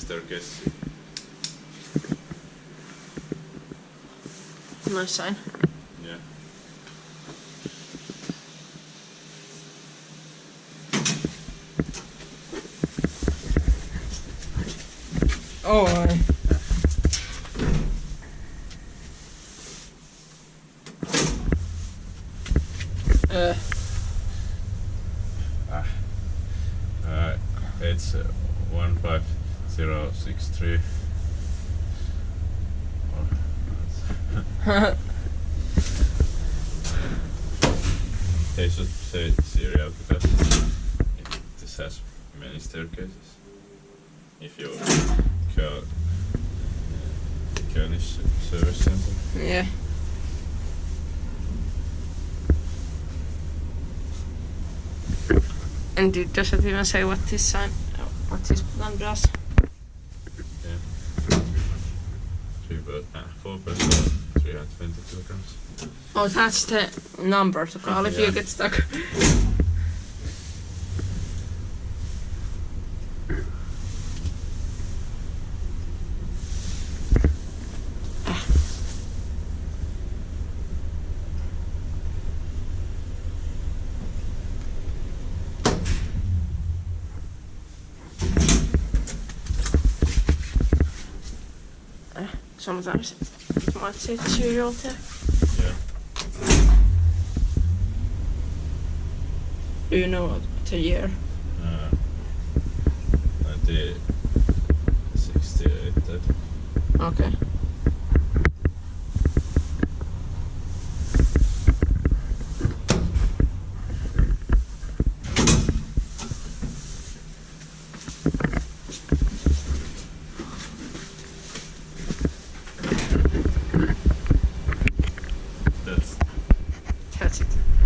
staircase. Nice sign. Yeah. Oh, aye. It's 15063. They should say serial because this has many staircases. If you call Kone service center. Yeah. And it doesn't even say what this sign, what this plan does. Yeah. 4 person, 320 kilograms. Oh, that's the number to call if you get stuck. Sometimes it might say serial there. Yeah. Do you know the year? 1968. Okay.